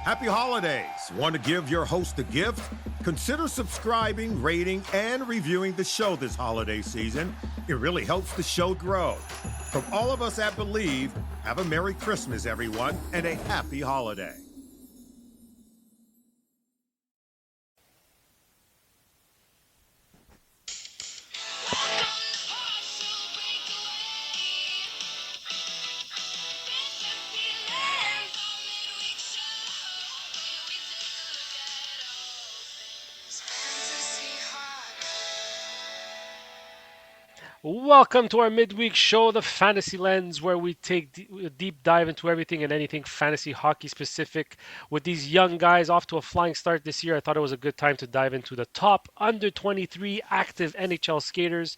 Happy holidays. Want to give your host a gift? Consider subscribing, rating, and reviewing the show this holiday season. It really helps the show grow. From all of us at Believe, have a Merry Christmas, everyone, and a happy holiday. Welcome to our midweek show, The Fantasy Lens, where we take a deep dive into everything and anything fantasy hockey specific. With these young guys off to a flying start this year, I thought it was a good time to dive into the top under 23 active NHL skaters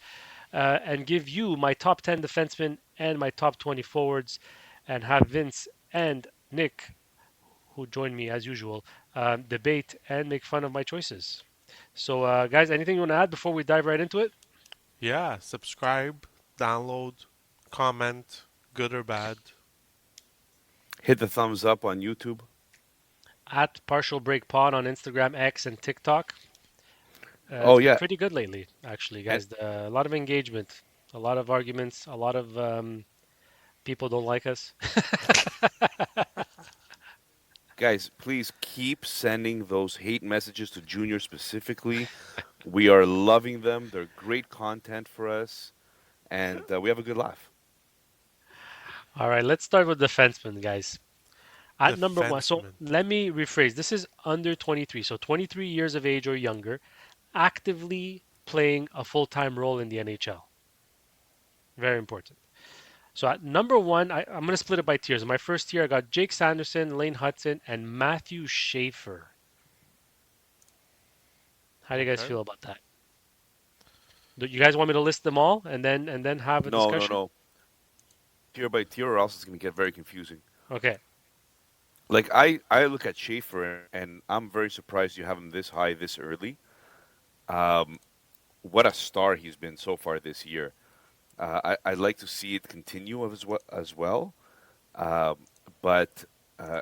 and give you my top 10 defensemen and my top 20 forwards, and have Vince and Nick, who join me as usual, debate and make fun of my choices. So, guys, anything you want to add before we dive right into it? Yeah, subscribe, download, comment, good or bad. Hit the thumbs up on YouTube. At Partial Break Pod on Instagram, X, and TikTok. Oh It's been yeah, pretty good lately, actually, and guys. A lot of engagement, a lot of arguments, a lot of people don't like us. guys, please keep sending those hate messages to Junior specifically. We are loving them. They're great content for us, and we have a good laugh. All right, let's start with defensemen, guys. At number one, so Defenseman. let me rephrase. This is under 23, so 23 years of age or younger, actively playing a full-time role in the NHL. Very important. So at number one, I'm going to split it by tiers. In my first tier, I got Jake Sanderson, Lane Hudson, and Matthew Schaefer. How do you guys Okay. feel about that? Do you guys want me to list them all and then have a No, no, discussion? no. Tier by tier, or else it's going to get very confusing. Okay. Like I look at Schaefer, and I'm very surprised you have him this high this early. Um, what a star he's been so far this year. I'd like to see it continue as well. Um, but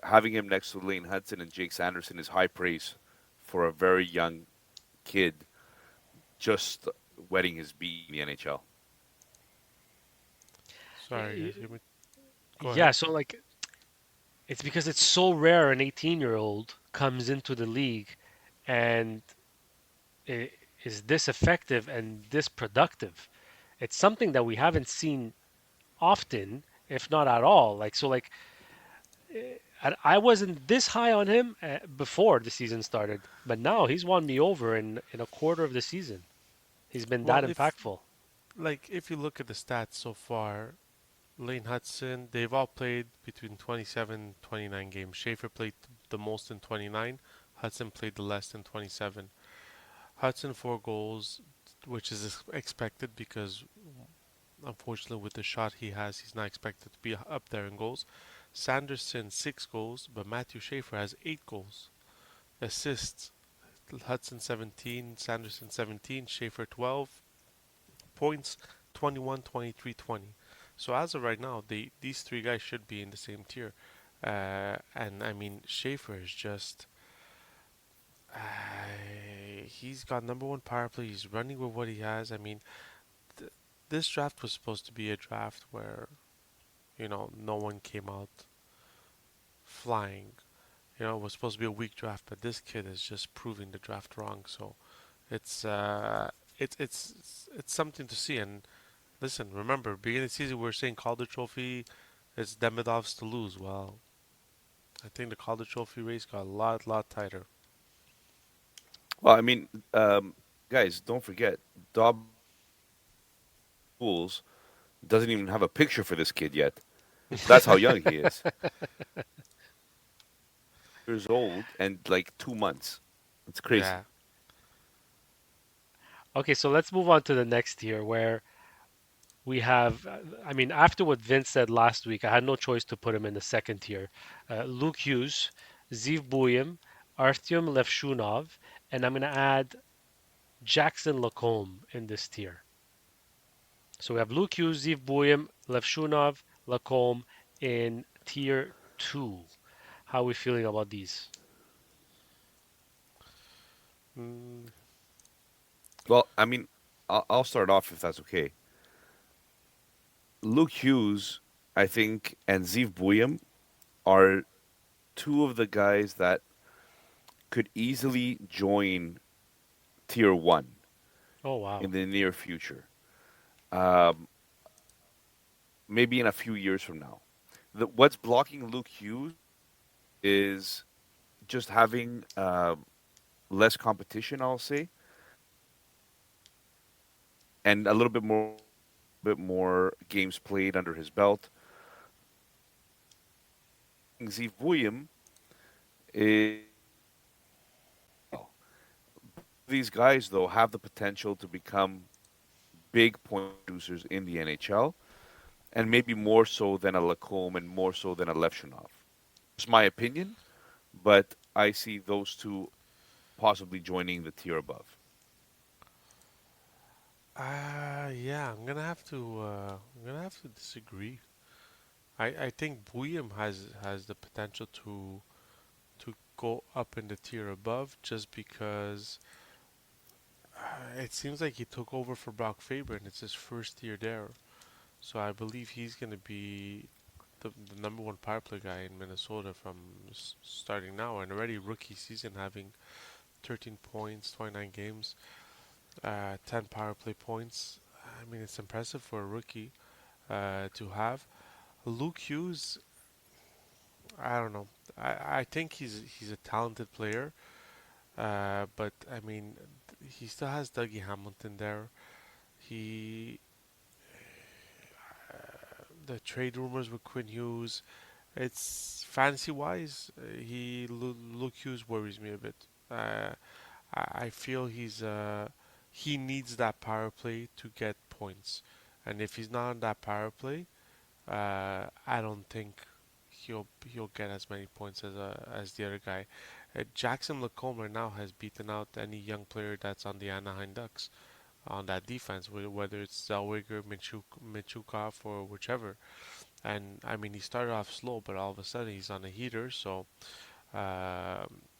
having him next to Lane Hudson and Jake Sanderson is high praise for a very young kid just wetting his beak in the NHL. Sorry, guys. Go Yeah, ahead. so like it's because it's so rare an 18-year-old comes into the league and i- is this effective and this productive. It's something that we haven't seen often, if not at all. Like so, like I wasn't this high on him before the season started, but now he's won me over in a quarter of the season. He's been that Well, if impactful. if you look at the stats so far, Lane Hudson, they've all played between 27 and 29 games. Schaefer played the most in 29. Hudson played the less in 27. Hudson 4 goals, which is expected because unfortunately with the shot he has, he's not expected to be up there in goals. Sanderson 6 goals, but Matthew Schaefer has 8 goals. Assists, Hudson 17, Sanderson 17, Schaefer 12. Points 21, 23, 20. So as of right now, these three guys should be in the same tier. And I mean, Schaefer is just. He's got number one power play. He's running with what he has. I mean, this draft was supposed to be a draft where, no one came out flying. It was supposed to be a weak draft, but this kid is just proving the draft wrong. So it's it's something to see. And listen, remember, beginning of the season we were saying Calder Trophy is Demidov's to lose. Well, I think the Calder Trophy race got a lot tighter. Well, I mean, guys, don't forget, Dob Fools doesn't even have a picture for this kid yet. That's how young he is. Years old and like 2 months. It's crazy. Yeah, Okay, so let's move on to the next tier where we have, I mean, after what Vince said last week, I had no choice to put him in the second tier. Luke Hughes, Ziv Buyem, Artyom Levshunov, and I'm going to add Jackson Lacombe in this tier. So we have Luke Hughes, Ziv Buyem, Levshunov, Lacombe in tier 2. How are we feeling about these? Mm, Well, I mean, I'll start off if that's okay. Luke Hughes, I think, and Zeev Buyem are two of the guys that could easily join Tier 1 Oh wow. in the near future. Um, maybe in a few years from now. What's blocking Luke Hughes is just having less competition, I'll say, and a little bit more games played under his belt. Zeev Buyem is these guys though have the potential to become big point producers in the NHL, and maybe more so than a Lacombe and more so than a Levshunov. It's my opinion, but I see those two possibly joining the tier above. yeah, I'm gonna have to disagree. I think Buyem has the potential to go up in the tier above just because it seems like he took over for Brock Faber and it's his first year there. So I believe he's going to be the number one power play guy in Minnesota from starting now, and already rookie season having 13 points, 29 games, 10 power play points. I mean, it's impressive for a rookie to have. Luke Hughes, I don't know. I think he's a talented player, but I mean, he still has Dougie Hamilton there. He the trade rumors with Quinn Hughes. It's fantasy wise, Luke Hughes worries me a bit. I feel he needs that power play to get points, and if he's not on that power play, I don't think he'll get as many points as the other guy. Jackson Lacombe right now has beaten out any young player that's on the Anaheim Ducks on that defense, whether it's Zellweger, Michukov, or whichever. And I mean, he started off slow, but all of a sudden he's on a heater. So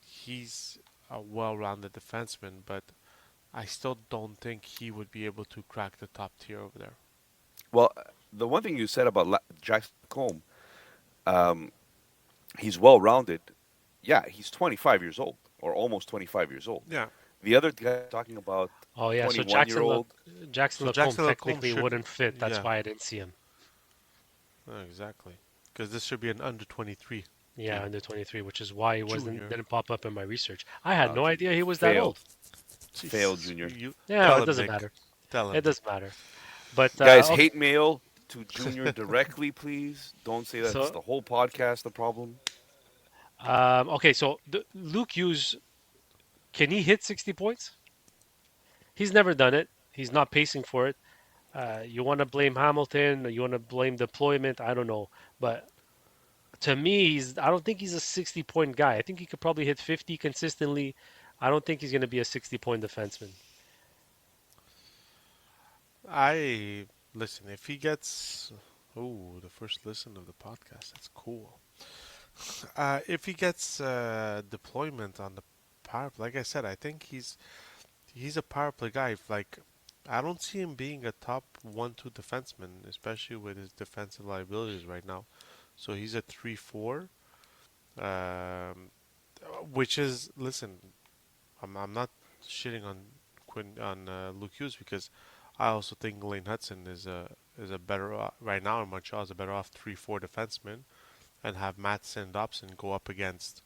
he's a well-rounded defenseman, but I still don't think he would be able to crack the top tier over there. Well, the one thing you said about Jackson Combe, um, he's well rounded. Yeah, he's 25 years old, or almost 25 years old. Yeah. The other guy talking about Oh yeah. So 21-year old. Jackson So Lacombe Jackson Lacombe technically should, wouldn't fit. That's yeah, why I didn't see him. exactly, because this should be an under 23 Yeah, team. under 23, which is why he wasn't Junior. didn't pop up in my research. I had no Junior. idea he was that Fail. old. Fail, Jesus, Junior. you Yeah, tell it him, doesn't Nick. matter. Tell It him, Nick. doesn't matter. But Guys, okay, hate mail to Junior directly, please. Don't say that's so the whole podcast the problem. okay, so Luke Hughes, can he hit 60 points? He's never done it. He's not pacing for it. You want to blame Hamilton, or you want to blame deployment? I don't know, but to me, I don't think he's a 60-point guy. I think he could probably hit 50 consistently. I don't think he's going to be a 60-point defenseman. I listen. If he gets, oh, the first listen of the podcast. That's cool. If he gets deployment on the power play, like I said, I think he's a power play guy. Like, I don't see him being a top 1-2 defenseman, especially with his defensive liabilities right now. So he's a 3-4, um, which is listen. I'm not shitting on Luke Hughes because I also think Lane Hudson is a better right now in Montreal is a better off 3-4 defenseman and have Matson and Dobson go up against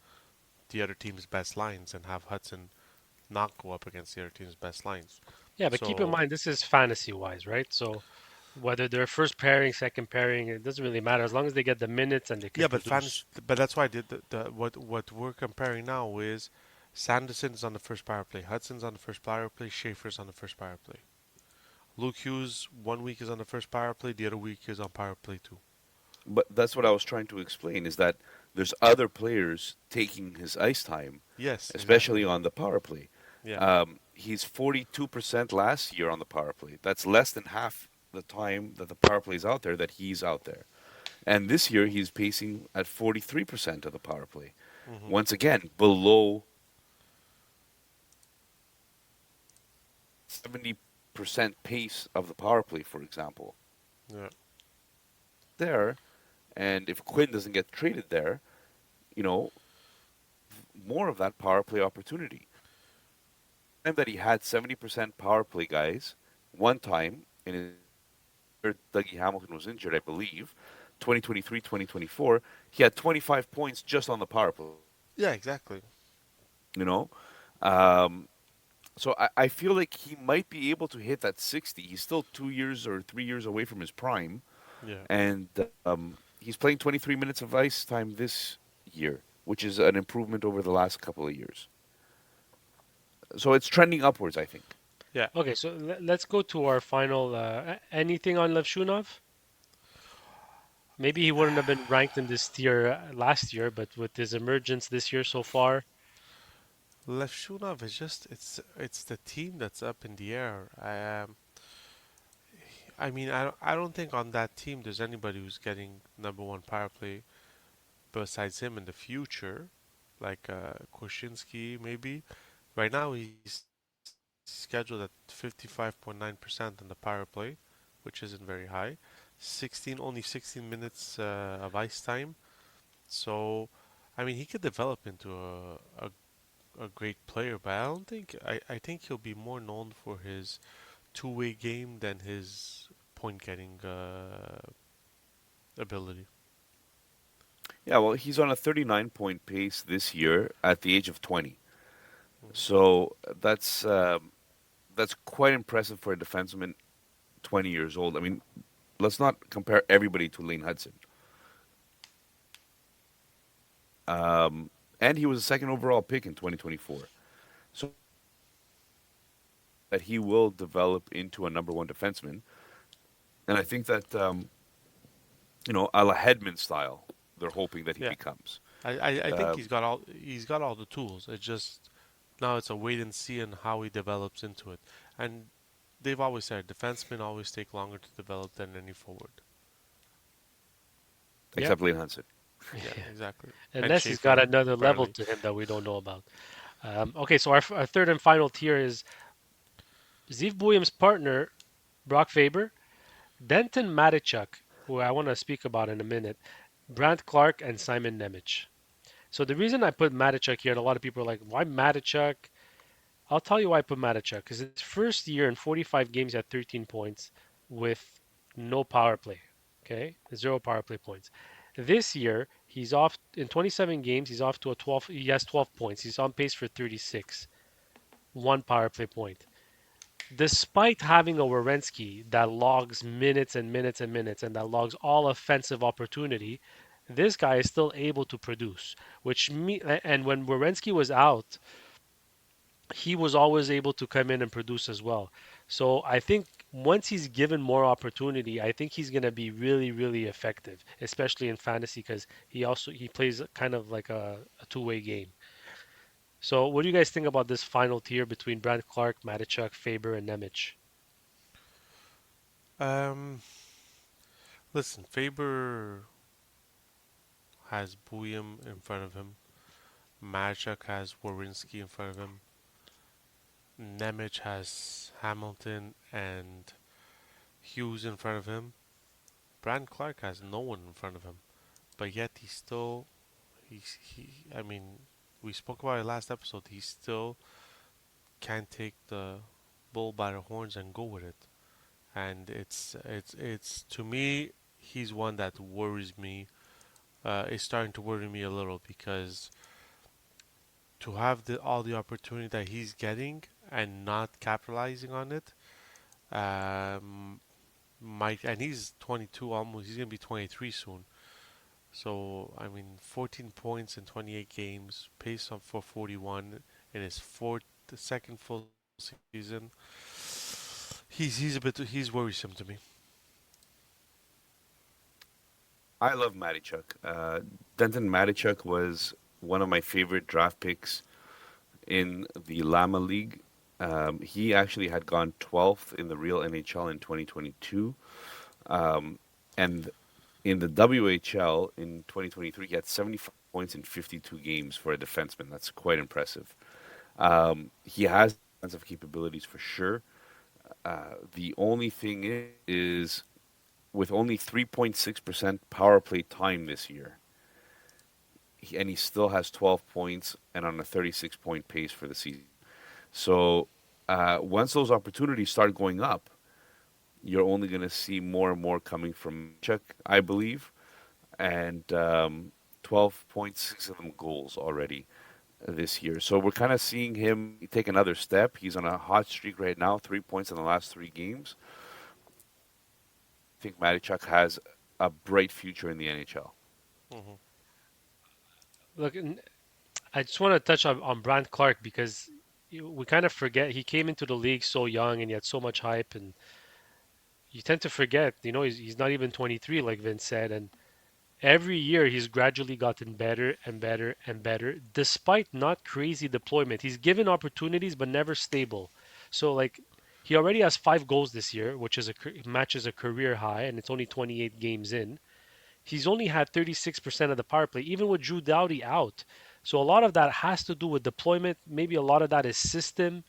the other team's best lines and have Hudson not go up against the other team's best lines. Yeah, but keep in So mind this is fantasy wise, right? So whether they're first pairing, second pairing, it doesn't really matter as long as they get the minutes and they can yeah, but produce. but that's why I did what we're comparing now is Sanderson's on the first power play, Hudson's on the first power play, Schaefer's on the first power play. Luke Hughes 1 week is on the first power play, the other week is on power play 2. But that's what I was trying to explain is that there's other players taking his ice time, Yes, especially exactly. on the power play. Yeah. He's 42% last year on the power play. That's less than half the time that the power play is out there that he's out there. And this year he's pacing at 43% of the power play. Hmm. Once again, below 70% pace of the power play, for example. Yeah. There, and if Quinn doesn't get traded there, you know, more of that power play opportunity. Time that he had 70% power play guys, one time in his Dougie Hamilton was injured, I believe, 2023, 2024, he had 25 points just on the power play, Yeah, exactly. you know? Um, so I feel like he might be able to hit that 60. He's still 2 years or 3 years away from his prime, Yeah. and he's playing 23 minutes of ice time this year, which is an improvement over the last couple of years. So it's trending upwards, I think. Yeah. Okay, so let's go to our final. Anything on Levshunov? Maybe he wouldn't have been ranked in this tier last year, but with his emergence this year so far, Levshunov is just it's the team that's up in the air. I mean I don't think on that team there's anybody who's getting number one power play besides him in the future, like Korshinsky maybe. Right now he's scheduled at 55.9% on the power play, which isn't very high. 16 minutes of ice time. So, I mean, he could develop into a great player, but I think he'll be more known for his two-way game than his point-getting ability. Yeah, well, he's on a 39-point pace this year at the age of 20. Mhm. So that's quite impressive for a defenseman 20 years old. I mean, let's not compare everybody to Lane Hudson. And he was a second overall pick in 2024. So that he will develop into a number one defenseman. And I think that, a la Hedman style, they're hoping that he Yeah, becomes. I think Uh, he's got all the tools. It just now it's a wait and see on how he develops into it. And they've always said defensemen always take longer to develop than any forward. yeah, except Lane Hudson. Yeah, exactly. And unless he's got Schaefer another level rarely. to him that we don't know about. Okay, so our third and final tier is Ziv Buyem's partner, Brock Faber, Denton Matichuk, who I want to speak about in a minute, Brant Clark, and Simon Nemec. So the reason I put Matichuk here, and a lot of people are like, why Matichuk? I'll tell you why I put Matichuk. Because his first year in 45 games, he had 13 points with no power play. Okay, zero power play points. This year, he's off in 27 games. He's off to a 12. He has 12 points. He's on pace for 36, one power play point. Despite having a Werenski that logs minutes and minutes and minutes and that logs all offensive opportunity, this guy is still able to produce. And when Werenski was out, he was always able to come in and produce as well. So I think once he's given more opportunity, I think he's going to be really, really effective, especially in fantasy because he plays kind of like a two-way game. So what do you guys think about this final tier between Brant Clark, Matichuk, Faber, and Nemec? Um, Listen, Faber has Buyem in front of him. Majak has Warinsky in front of him. Nemec has Hamilton and Hughes in front of him. Brand Clark has no one in front of him, but yet I mean, we spoke about it last episode. He still can't take the bull by the horns and go with it. And it's to me, he's one that worries me. Is starting to worry me a little because to have all the opportunity that he's getting and not capitalizing on it, um, might and he's 22 almost. He's gonna be 23 soon. So I mean, 14 points in 28 games, pace up for 41 in his second full season. He's worrisome to me. I love Matichuk. Denton Matichuk was one of my favorite draft picks in the Lama League. He actually had gone 12th in the real NHL in 2022. And in the WHL in 2023, he had 75 points in 52 games for a defenseman. That's quite impressive. He has defensive capabilities for sure. The only thing is, with only 3.6% power play time this year, and he still has 12 points and on a 36-point pace for the season. So once those opportunities start going up, you're only going to see more and more coming from Chuck, I believe, and 12.6 of them goals already this year. So we're kind of seeing him take another step. He's on a hot streak right now, 3 points in the last 3 games. I think Marichuk has a bright future in the NHL. Hmm. Look, I just want to touch on Brant Clark because we kind of forget he came into the league so young and he had so much hype, and you tend to forget, he's not even 23, like Vince said, and every year he's gradually gotten better and better and better, despite not crazy deployment. He's given opportunities, but never stable. So, like, he already has 5 goals this year, which is matches a career high, and it's only 28 games in. He's only had 36% of the power play, even with Drew Doughty out. So a lot of that has to do with deployment. Maybe a lot of that is system.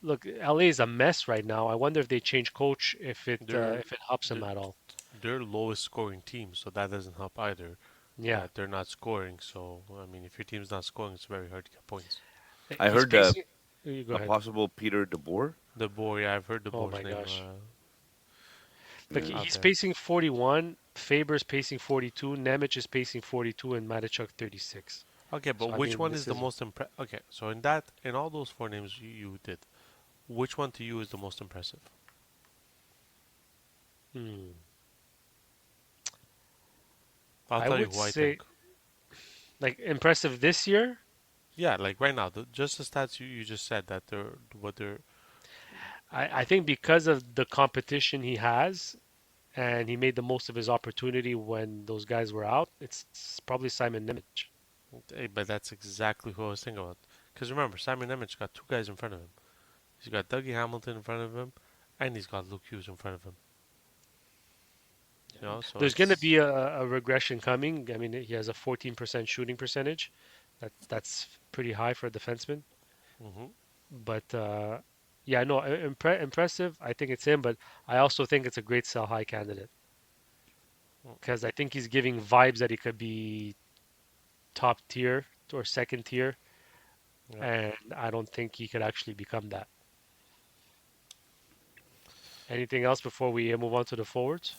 Look, LA is a mess right now. I wonder if they change coach, They're if it helps them they're at all. they're lowest scoring team, so that doesn't help either. Yeah, That they're not scoring. So I mean, if your team's not scoring, it's very hard to get points. I he's heard pacing. You go a ahead. possible Peter DeBoer. The boy, I've heard the Oh boy's my name gosh. Look, Yeah. out he's there. pacing 41. Faber's pacing 42. Nemec is pacing 42, and Matichuk 36. Okay, but So I which mean, one is this the is. most Okay, so in all those four names you did, which one to you is the most impressive? Hmm. I'll I tell you would who I think. say like impressive this year. Yeah, like right now, just the stats you just said that they're what they're. I think because of the competition he has, and he made the most of his opportunity when those guys were out. It's probably Simon Nemec. But that's exactly who I was thinking about. Because remember, Simon Nemec got two guys in front of him. He's got Dougie Hamilton in front of him, and he's got Luke Hughes in front of him. So There's going to it's. be a regression coming. I mean, he has a 14% shooting percentage. That's pretty high for a defenseman. Hmm. But yeah, no, impressive. I think it's him, but I also think it's a great sell high candidate because I think he's giving vibes that he could be top tier or second tier, Yeah. and I don't think he could actually become that. Anything else before we move on to the forwards?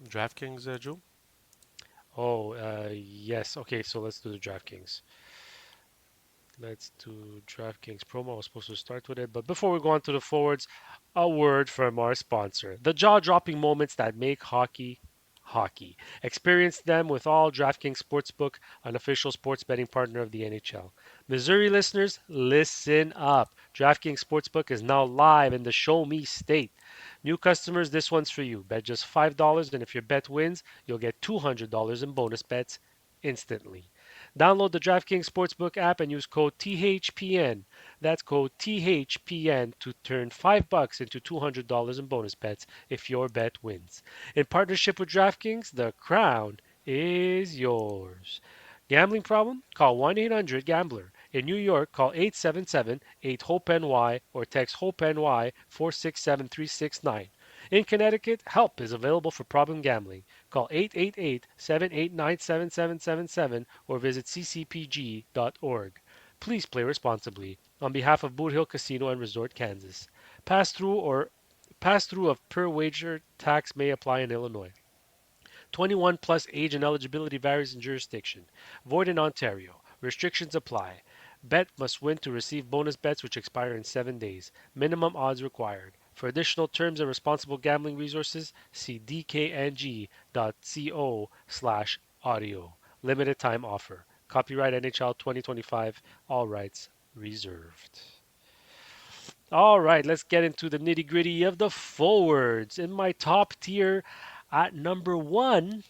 DraftKings, Joe? Oh, yes. Okay, so let's do the DraftKings. Let's do DraftKings promo. I was supposed to start with it, but before we go on to the forwards, a word from our sponsor, the jaw-dropping moments that make hockey hockey. Experience them with all DraftKings Sportsbook, an official sports betting partner of the NHL. Missouri listeners, listen up. DraftKings Sportsbook is now live in the Show Me state. New customers, this one's for you. Bet just $5, and if your bet wins, you'll get $200 in bonus bets instantly. Download the DraftKings Sportsbook app and use code THPN. That's code THPN to turn $5 into $200 in bonus bets if your bet wins. In partnership with DraftKings, the crown is yours. Gambling problem? Call 1-800-GAMBLER. In New York, call 877-8-HOPE-NY or text HOPE-NY 467-369. In Connecticut, help is available for problem gambling. Call 888-789-7777 or visit ccpg.org. Please play responsibly. On behalf of Boot Hill Casino and Resort, Kansas. Pass through of per wager tax may apply in Illinois. 21 plus age and eligibility varies in jurisdiction. Void in Ontario. Restrictions apply. Bet must win to receive bonus bets which expire in 7 days. Minimum odds required. For additional terms and responsible gambling resources, see dkng.co/audio. Limited time offer. Copyright NHL 2025. All rights reserved. All right, let's get into the nitty gritty of the forwards. In my top tier at number one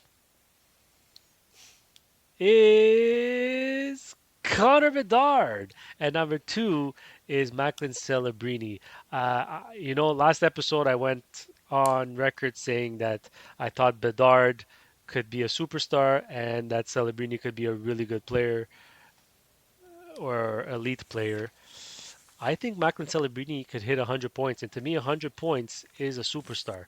is Connor Bedard, and number two is Macklin Celebrini. Last episode I went on record saying that I thought Bedard could be a superstar, and that Celebrini could be a really good player or elite player. I think Macklin Celebrini could hit 100 points, and to me, 100 points is a superstar.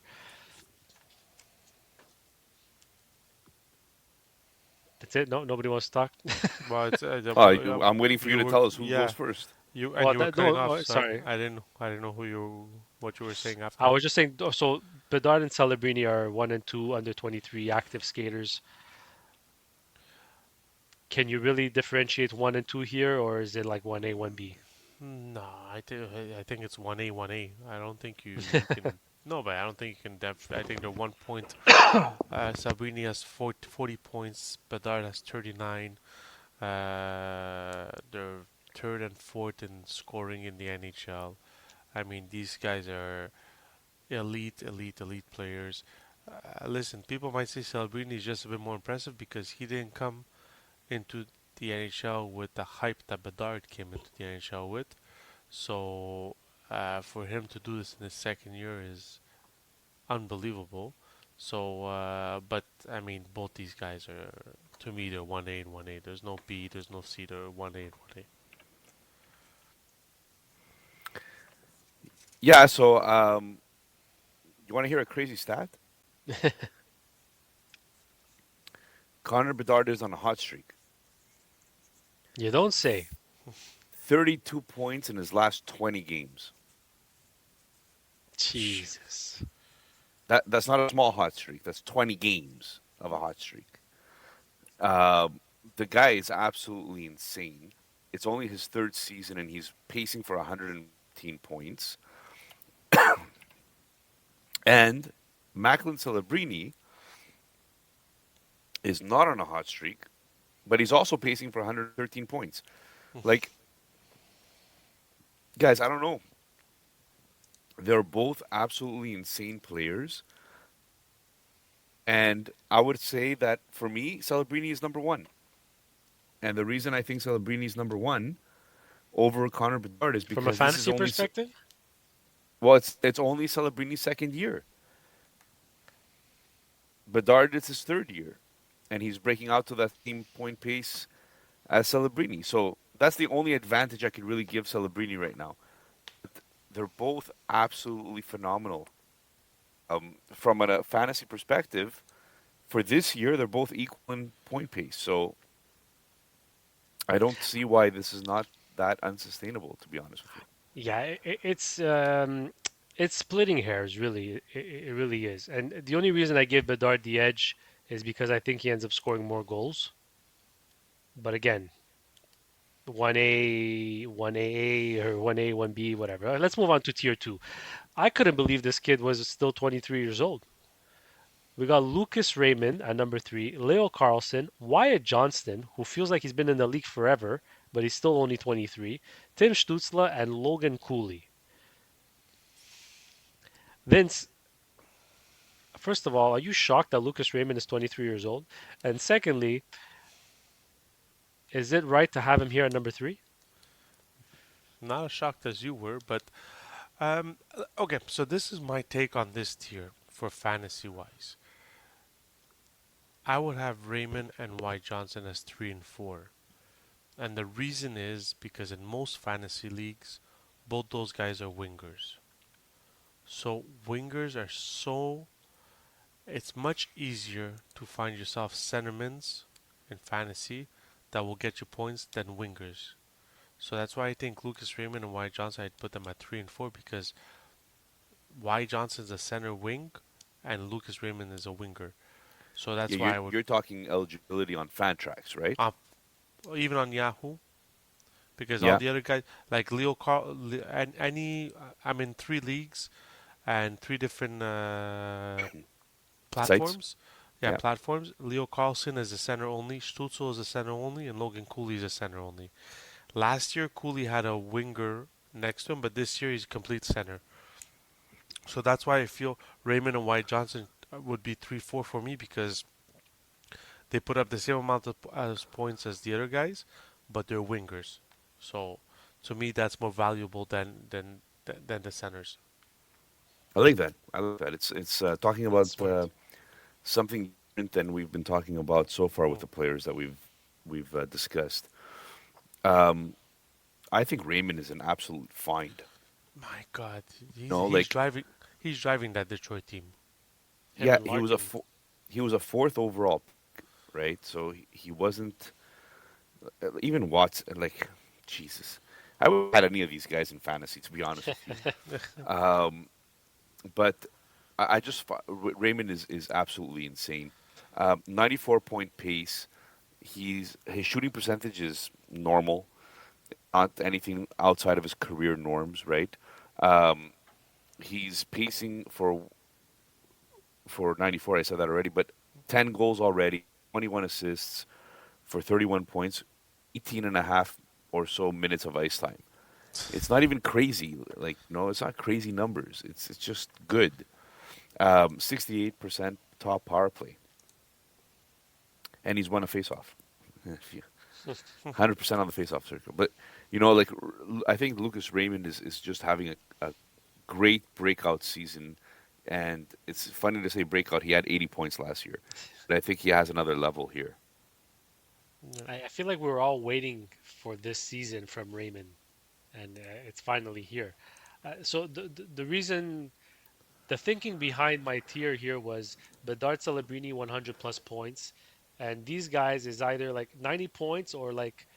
That's it. No, nobody wants to talk. Well, it's I'm waiting for you you to were tell us who goes yeah first. you were cutting No. off, Oh, so sorry. I didn't know what you were saying after I that. was just saying. So Bedard and Celebrini are 1 and 2 under 23 active skaters. Can you really differentiate 1 and 2 here, or is it like 1A, 1B? No, I think it's 1A 1A. I don't think you can. No, but I don't think you can. I think they're 1 point. Sabrini has 40 points. Bedard has 39. They're third and fourth in scoring in the NHL. I mean, these guys are elite players. Listen, people might say Celebrini is just a bit more impressive because he didn't come into the NHL with the hype that Bedard came into the NHL with. So for him to do this in his second year is unbelievable. So, but I mean, both these guys are to me they're 1A and 1A. There's no B, there's no C. They're 1A and 1A. Yeah. So, you want to hear a crazy stat? Connor Bedard is on a hot streak. You don't say. 32 points in his last 20 games. Jesus. That's not a small hot streak. That's 20 games of a hot streak. The guy is absolutely insane. It's only his third season, and he's pacing for 115 points. And Macklin Celebrini is not on a hot streak, but he's also pacing for 113 points. Like, guys, I don't know. They're both absolutely insane players. And I would say that for me, Celebrini is number one. And the reason I think Celebrini is number one over Connor Bedard is From a because this is fantasy only perspective? well, it's only Celebrini's second year. Bedard is his third year, and he's breaking out to that same point pace as Celebrini. So that's the only advantage I could really give Celebrini right now. They're both absolutely phenomenal. From a fantasy perspective, for this year, they're both equal in point pace. So I don't see why this is not that unsustainable, to be honest with you. Yeah, it's splitting hairs, really. It really is. And the only reason I give Bedard the edge is because I think he ends up scoring more goals. But again, 1A, 1A, or 1A, 1B, whatever. Let's move on to tier 2. I couldn't believe this kid was still 23 years old. We got Lucas Raymond at number 3, Leo Carlson, Wyatt Johnston, who feels like he's been in the league forever, but he's still only 23, Tim Stutzla, and Logan Cooley. Vince, first of all, are you shocked that Lucas Raymond is 23 years old? And secondly, is it right to have him here at number 3? Not as shocked as you were, but okay. So this is my take on this tier for fantasy wise. I would have Raymond and White Johnson as 3 and 4. And the reason is because in most fantasy leagues, both those guys are wingers. So wingers are so it's much easier to find yourself centermans in fantasy that will get you points than wingers. So that's why I think Lucas Raymond and Wyatt Johnson, I'd put them at 3 and 4 because Wyatt Johnson's a center wing and Lucas Raymond is a winger. So that's Yeah, why I would, you're talking eligibility on Fantrax, right? even on Yahoo, because all Yeah. the other guys, like Leo Carl, and any, I'm in 3 leagues and 3 different Sites. platforms. Yeah, Yeah. platforms. Leo Carlson is a center only, Stutzel is a center only, and Logan Cooley is a center only. Last year, Cooley had a winger next to him, but this year he's a complete center. So that's why I feel Raymond and White Johnson would be 3-4 for me because they put up the same amount of as points as the other guys, but they're wingers. So to me, that's more valuable than the centers. I like that. I like that. It's talking about Smart. something different than we've been talking about so far with Mm. the players that we've discussed. Um, I think Raymond is an absolute find. My God, You know, he's like driving that Detroit team. Him yeah, and Larkin. he was a fourth overall pick, right? So he wasn't even Watson. Like Jesus, I would have had any of these guys in fantasy, to be honest with you. Um, but I just Raymond is absolutely insane. 94-point pace. His shooting percentage is normal, not anything outside of his career norms, right? Um, he's pacing for 94. I said that already, but 10 goals already, 21 assists for 31 points, 18 and a half or so minutes of ice time. It's not even crazy. Like no, it's not crazy numbers. It's just good. 68% top power play, and he's won a faceoff. 100% on the faceoff circle. But like I think Lucas Raymond is just having a great breakout season, and it's funny to say breakout. He had 80 points last year, but I think he has another level here. Yeah. I feel like we were all waiting for this season from Raymond, and it's finally here. So the reason, the thinking behind my tier here was Bedard Celebrini 100 plus points, and these guys is either like 90 points or like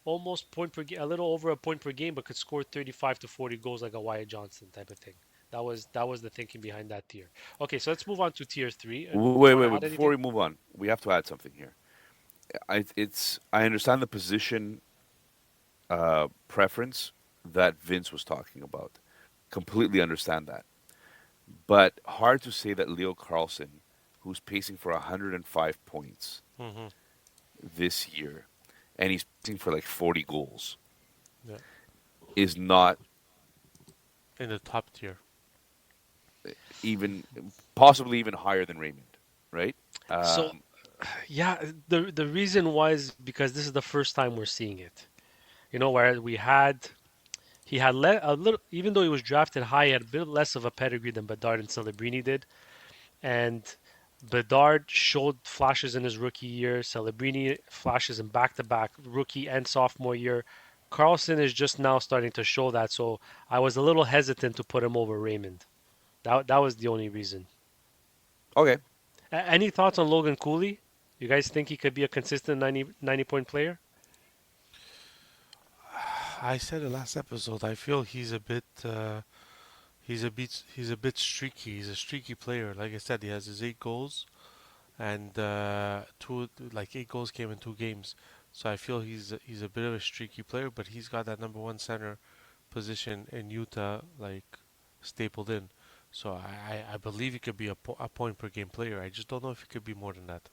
almost point per game, a little over a point per game, but could score 35 to 40 goals like a Wyatt Johnson type of thing. That was the thinking behind that tier. Okay, so let's move on to tier three. And do Wait, you want wait, to wait. add Before anything? we move on, we have to add something here. I understand the position preference that Vince was talking about. Completely understand that. But hard to say that Leo Carlson, who's pacing for 105 points Hmm. this year, and he's pacing for like 40 goals, Yeah. is not In the top tier. even possibly even higher than Raymond, right? So Um, yeah, the reason was because this is the first time we're seeing it. Where he had a little, even though he was drafted high, he had a bit less of a pedigree than Bedard and Celebrini did. And Bedard showed flashes in his rookie year. Celebrini flashes in back-to-back rookie and sophomore year. Carlson is just now starting to show that, so I was a little hesitant to put him over Raymond. That was the only reason. okay, Any thoughts on Logan Cooley? You guys think he could be a consistent 90 point player? I said it last episode. I feel he's a bit streaky. He's a streaky player. Like I said, he has his 8 goals, and two like 8 goals came in 2 games. So I feel he's a bit of a streaky player, but he's got that number one center position in Utah like stapled in. So I believe he could be a point per game player. I just don't know if he could be more than that.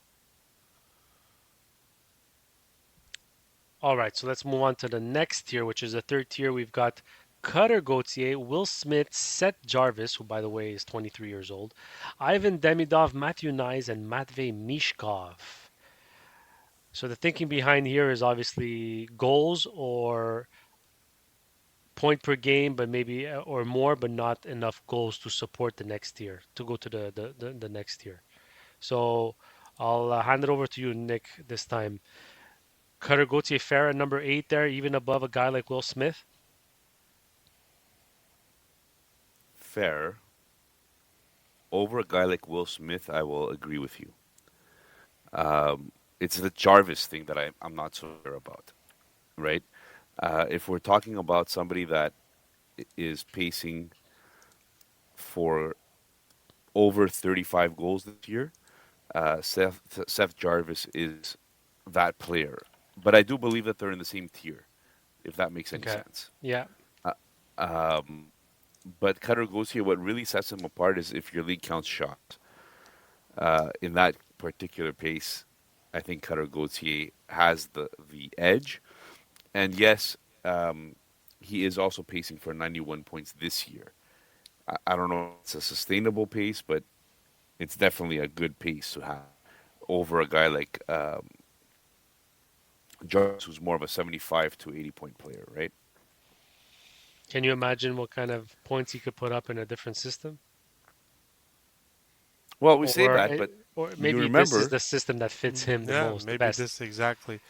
All right, so let's move on to the next tier, which is the third tier. We've got Cutter Gauthier, Will Smith, Seth Jarvis, who by the way is 23 years old, Ivan Demidov, Matthew Nyes, and Matvey Mishkov. So the thinking behind here is obviously goals or point per game, but maybe or more, but not enough goals to support the next tier to go to the next tier. So I'll hand it over to you, Nick, this time. Cutter Gauthier fair at number 8 there, even above a guy like Will Smith. fair. Over a guy like Will Smith, I will agree with you. It's the Jarvis thing that I'm not so sure about, right? If we're talking about somebody that is pacing for over 35 goals this year, Seth Jarvis is that player. But I do believe that they're in the same tier, if that makes any Okay. sense. Yeah. Uh, um, but Cutter goes here. What really sets him apart is if your league counts shots. In that particular pace, I think Cutter Gauthier has the edge. And yes, he is also pacing for 91 points this year. I don't know if it's a sustainable pace, but it's definitely a good pace to have over a guy like Jarvis, who's more of a 75 to 80 point player, right? Can you imagine what kind of points he could put up in a different system? Well, we say or that, uh, but or you maybe this is remember, the system that fits him the Yeah, most, the maybe best. this exactly.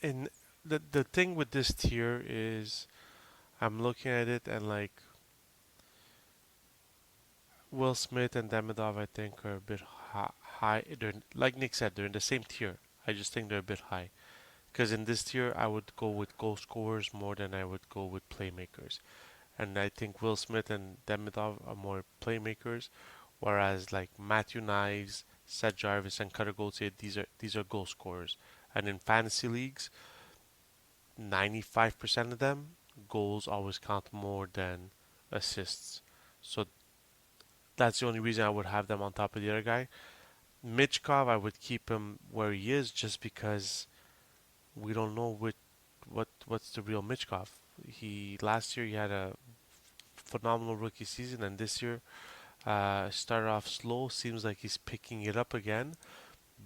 And the thing with this tier is I'm looking at it and like Will Smith and Demidov, I think are a bit high. They're like Nick said, they're in the same tier. I just think they're a bit high because in this tier I would go with goal scorers more than I would go with playmakers. And I think Will Smith and Demidov are more playmakers, whereas like Matthew Knives, Seth Jarvis, and Cutter Gauthier, these are goal scorers. And in fantasy leagues, 95% of them goals always count more than assists. So that's the only reason I would have them on top of the other guy. Michkov, I would keep him where he is just because we don't know what's the real Michkov. He last year he had a phenomenal rookie season, and this year started off slow. Seems like he's picking it up again,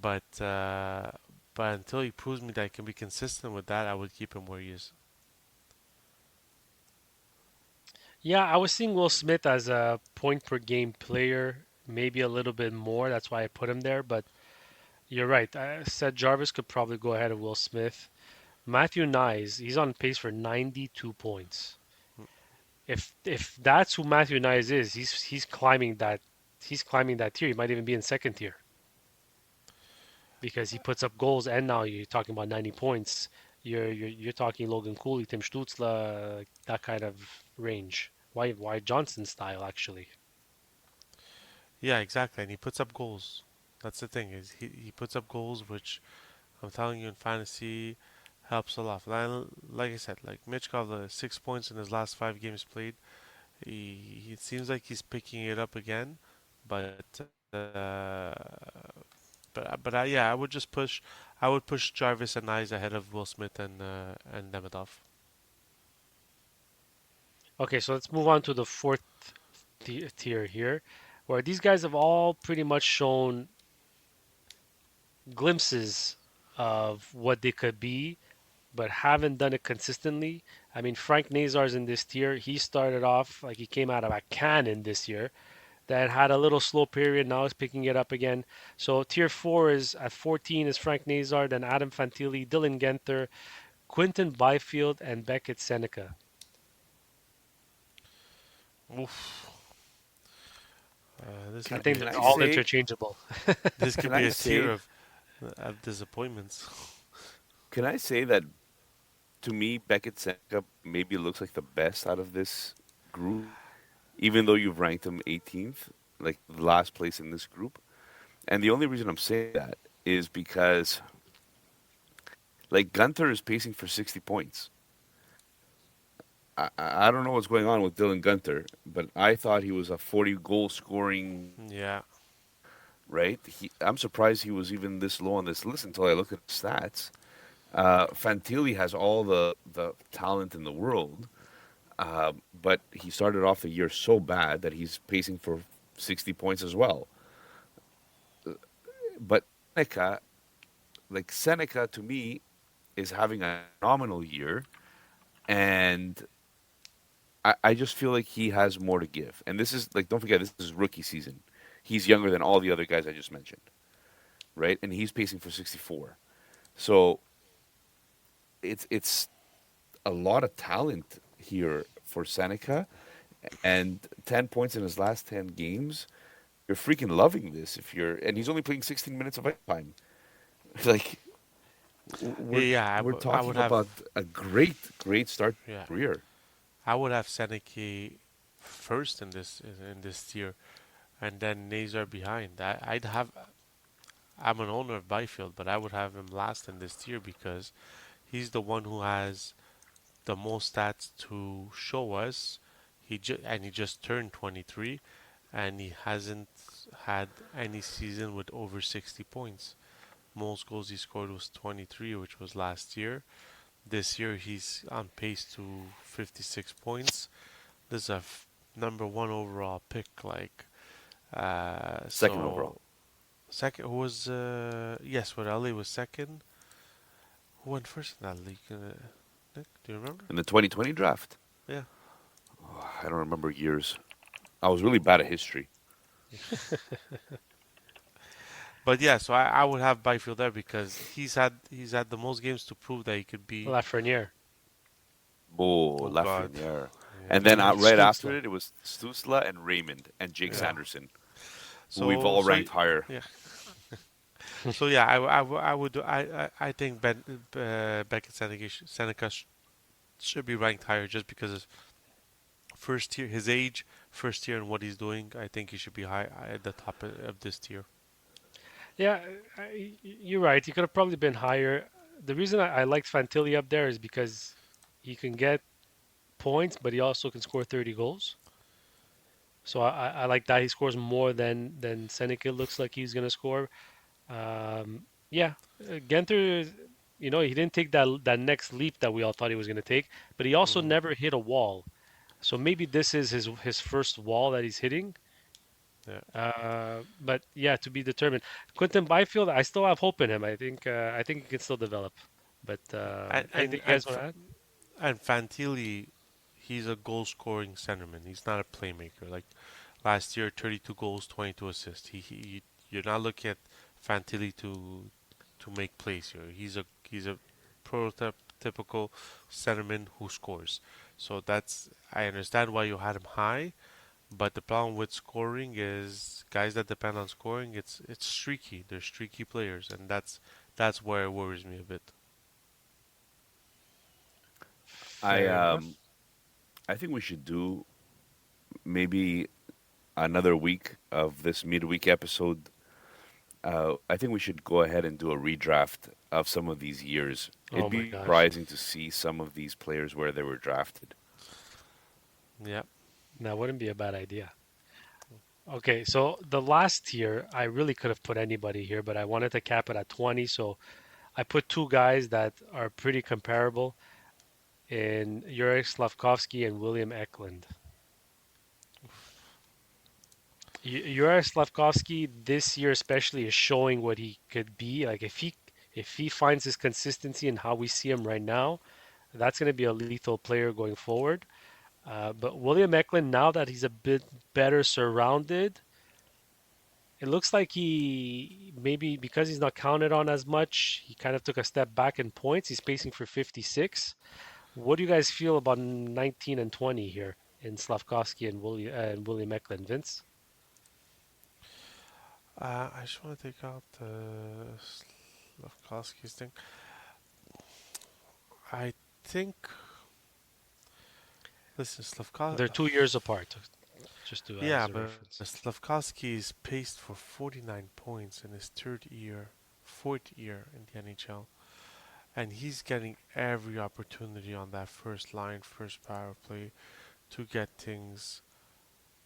but but until he proves me that he can be consistent with that, I would keep him where he is. Yeah, I was seeing Will Smith as a point per game player, maybe a little bit more. That's why I put him there. But you're right. I said Jarvis could probably go ahead of Will Smith. Matthew Nyes, he's on pace for 92 points. If that's who Matthew Nyes is, he's climbing that tier. He might even be in second tier because he puts up goals. And now you're talking about 90 points. You're talking Logan Cooley, Tim Stutzla, that kind of range. Why Johnson style actually? Yeah, exactly, and he puts up goals. That's the thing is he puts up goals, which I'm telling you in fantasy helps a lot. Like I said, like Mitch got the 6 points in his last 5 games played. It seems like he's picking it up again, but yeah, I would push Jarvis and Nyes ahead of Will Smith and Demidov. Okay, so let's move on to the fourth tier here, where these guys have all pretty much shown glimpses of what they could be, but haven't done it consistently. I mean, Frank Nazar's in this tier. He started off like he came out of a cannon this year. That had a little slow period. Now is picking it up again. So tier four is at 14 is Frank Nazar, then Adam Fantilli, Dylan Genter, Quinton Byfield, and Beckett Seneca. Oof, this I could think be a can I they're all tier. say, interchangeable. This could can be I a tier say, of disappointments. can I say that to me, Beckett Seneca maybe looks like the best out of this group, even though you've ranked him 18th, like the last place in this group. And the only reason I'm saying that is because, like, Gunter is pacing for 60 points. I don't know what's going on with Dylan Gunter, but I thought he was a 40 goal scoring, Yeah, right? I'm surprised he was even this low on this list until I looked at his stats. Fantilli has all the talent in the world, but he started off the year so bad that he's pacing for 60 points as well. But Seneca to me is having a phenomenal year, and I just feel like he has more to give. And this is like, don't forget, this is rookie season. He's younger than all the other guys I just mentioned, right? And he's pacing for 64. So it's a lot of talent here for Seneca, and 10 points in his last 10 games. You're freaking loving this if you're, and he's only playing 16 minutes of ice time. Like we're yeah. we're I would talking have about a great start to yeah. his career. I would have Seneke first in this tier, and then Nazar behind. I'd have. I'm an owner of Byfield, but I would have him last in this tier because he's the one who has the most stats to show us. He just turned 23, and he hasn't had any season with over 60 points. Most goals he scored was 23, which was last year. This year he's on pace to 56 points. This is a number one overall pick. Like, Second overall so second who was yes, what LA was second. Who went first in that league? Nick, do you remember? in the 2020 draft. Yeah, I don't remember years. I was really bad at history. But yeah, so I would have Byfield there because he's had the most games to prove that he could be. Lafreniere. Oh, Oh God, Lafreniere. And yeah, then And right after Stutzla. it was Stusla and Raymond and Jake yeah. Sanderson, who we've So all so ranked higher. yeah, so yeah, I would I think Beckett Seneca should be ranked higher just because his first tier, his age, first tier, and what he's doing. I think he should be high at the top of this tier. Yeah, you're right. He could have probably been higher. The reason I liked Fantilli up there is because he can get points, but he also can score 30 goals. So I like that he scores more than Seneca looks like he's gonna score. Yeah, Genther, he didn't take that next leap that we all thought he was gonna take, but he also Hmm. never hit a wall. So maybe this is his first wall that he's hitting. Yeah, But yeah, to be determined. Quentin Byfield, I still have hope in him. I think he can still develop. But and anything and you and guys want to add? and Fantilli, he's a goal scoring centerman. He's not a playmaker. Like last year, 32 goals, 22 assists. You're not looking at Fantilli to make plays here. He's a prototypical centerman who scores. So that's I understand why you had him high, but the problem with scoring is guys that depend on scoring. It's streaky. They're streaky players, and that's where it worries me a bit. I Fair um enough. I think we should do maybe another week of this midweek episode. I think we should go ahead and do a redraft of some of these years. Oh It'd my be gosh, surprising to see some of these players where they were drafted. Yeah. that wouldn't be a bad idea. Okay, so the last tier, I really could have put anybody here, but I wanted to cap it at 20, so I put two guys that are pretty comparable in Yuri Slavkovsky and William Eklund. Yuri Slavkovsky this year especially is showing what he could be. Like if he finds his consistency in how we see him right now, that's going to be a lethal player going forward. But William Eklund, now that he's a bit better surrounded, it looks like he maybe because he's not counted on as much, he kind of took a step back in points. He's pacing for 56. What do you guys feel about 19 and 20 here in Slavkovsky and William Eklund, Vince? I just want to take out Slavkovsky's thing. I think. Listen, They're 2 years apart, just to Yeah, as a but reference. Slavkovsky is paced for 49 points in his third year, fourth year in the NHL, and he's getting every opportunity on that first line, first power play to get things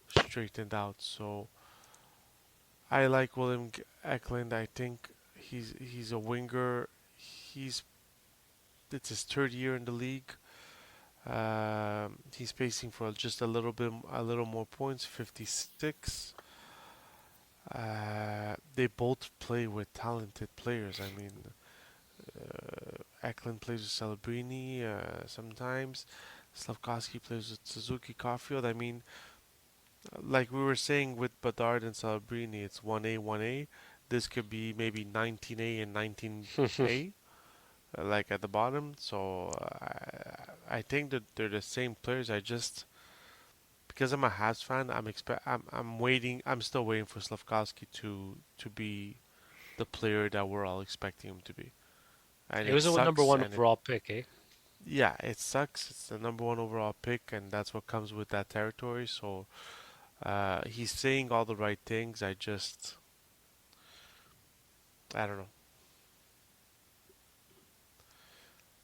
straightened out. So I like Eklund. I think he's a winger. He's It's his third year in the league. He's pacing for just a little more points, 56. They both play with talented players. I mean, Eklund plays with Celebrini sometimes. Slavkovsky plays with Suzuki Caulfield. I mean, like we were saying with Bedard and Celebrini, it's 1A, 1A. This could be maybe 19A and 19A, like at the bottom. So I think that they're the same players. I just because I'm a Habs fan, I'm waiting. I'm still waiting for Slavkovsky to be the player that we're all expecting him to be. And He it was a number sucks. one And it overall pick, eh? Yeah, it sucks. It's the number one overall pick, and that's what comes with that territory. So he's saying all the right things. I don't know.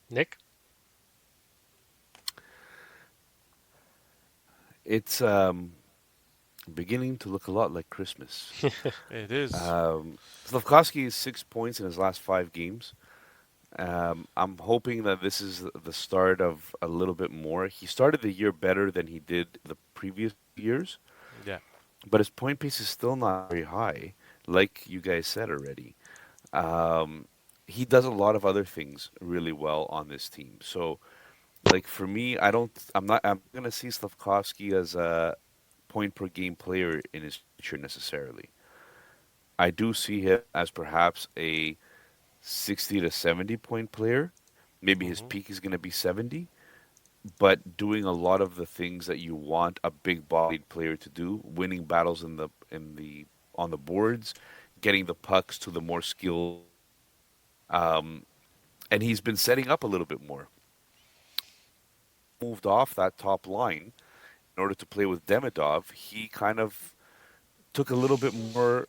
Nick? It's beginning to look a lot like Christmas. It is. Slavkovsky is 6 points in his last 5 games. I'm hoping that this is the start of a little bit more. He started the year better than he did the previous years, Yeah. but his point pace is still not very high, like you guys said already. Um, he does a lot of other things really well on this team. So, like for me, I'm not gonna see Slavkovsky as a point per game player in his future necessarily. I do see him as perhaps a 60 to 70 point player. Maybe his Mm-hmm. peak is going to be 70, but doing a lot of the things that you want a big-bodied player to do, winning battles in the on the boards, getting the pucks to the more skilled, and he's been setting up a little bit more. Moved off that top line in order to play with Demidov. He kind of took a little bit more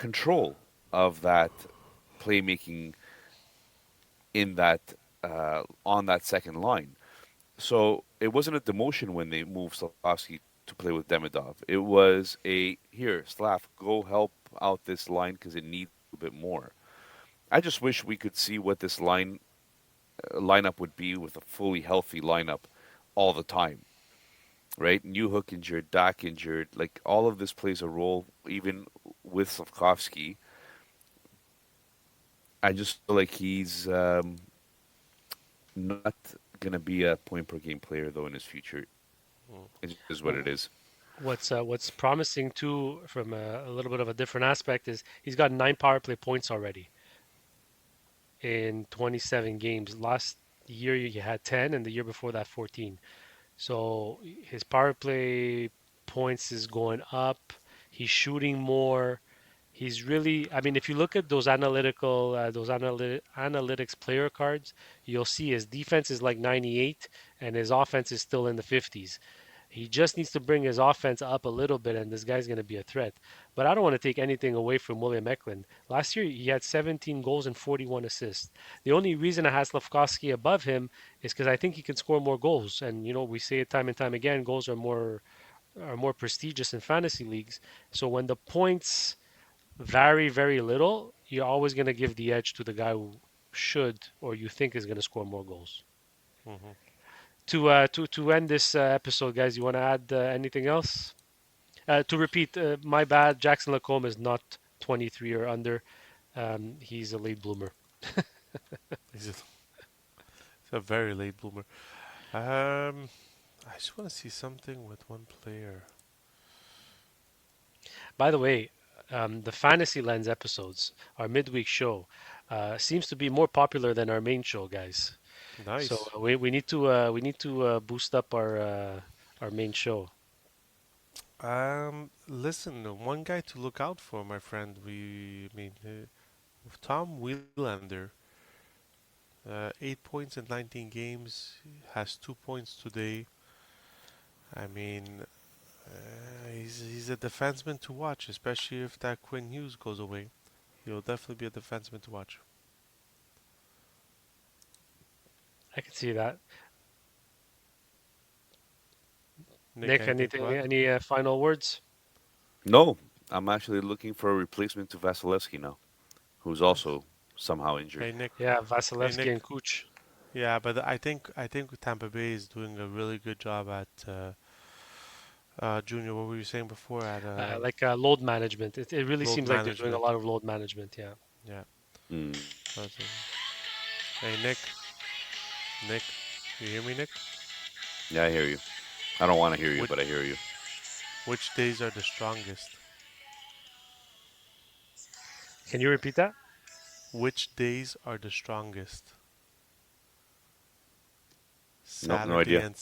control of that playmaking in that on that second line. So it wasn't a demotion when they moved Slavkovsky to play with Demidov. It was a here, Slav, go help out this line because it needs a bit more. I just wish we could see what this lineup would be with a fully healthy lineup all the time. Right? Newhook injured, Dak injured, like all of this plays a role even with Slavkovsky. I just feel like he's not gonna be a point per game player though in his future. It is what it is. What's promising too, from a little bit of a different aspect, is he's got 9 power play points already in 27 games. Last year he had 10, and the year before that 14. So his power play points is going up. He's shooting more. He's really, I mean, if you look at those analytics player cards, you'll see his defense is like 98 and his offense is still in the 50s. He just needs to bring his offense up a little bit, and this guy's going to be a threat. But I don't want to take anything away from William Eklund. Last year, he had 17 goals and 41 assists. The only reason I have Slavkovsky above him is because I think he can score more goals. And, you know, we say it time and time again, goals are more prestigious in fantasy leagues. So when the points vary very little, you're always going to give the edge to the guy who should or you think is going to score more goals. Mm-hmm. To end this episode, guys, you want to add anything else? To repeat, my bad. Jackson Lacombe is not 23 or under. He's a late bloomer. He's a very late bloomer. I just want to see something with one player. By the way, the Fantasy Lens episodes, our midweek show, seems to be more popular than our main show, guys. Nice. So we need to boost up our main show. Listen, one guy to look out for, my friend. Tom Wheelander, 8 points in 19 games, has 2 points today. I mean, he's a defenseman to watch, especially if that Quinn Hughes goes away. He'll definitely be a defenseman to watch. I can see that. Nick, Nick, any final words? No, I'm actually looking for a replacement to Vasilevsky now, who's also somehow injured. Hey, Nick. Yeah, Vasilevsky Nick. and Kuch. Yeah, but I think Tampa Bay is doing a really good job at Junior. What were you saying before? At Load management. It really load seems like they're doing a management. lot of load management. Yeah. Yeah. Mm. That's it. Hey, Nick. Nick, you hear me, Nick? Yeah, I hear you. I don't want to hear you, Which- but I hear you. Which days are the strongest? Can you repeat that? Which days are the strongest? Nope, no idea.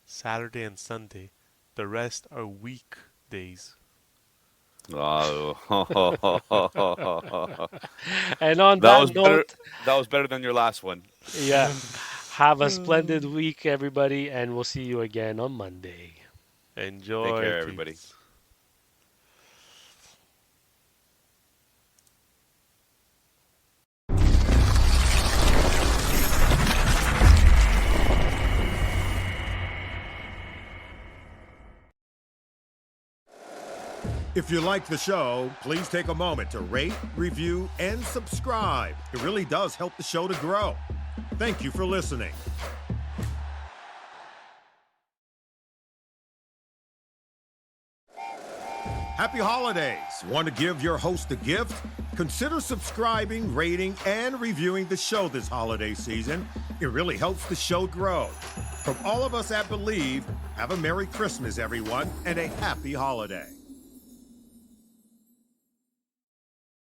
Saturday and Sunday. The rest are weekdays. Oh, And on that that was better. note, That was better than your last one. yeah, have a splendid week, everybody, and we'll see you again on Monday. Enjoy. Take care, everybody. peeps. If you like the show, please take a moment to rate, review, and subscribe. It really does help the show to grow. Thank you for listening. Happy holidays! Want to give your host a gift? Consider subscribing, rating, and reviewing the show this holiday season. It really helps the show grow. From all of us at Believe, have a Merry Christmas, everyone, and a happy holiday.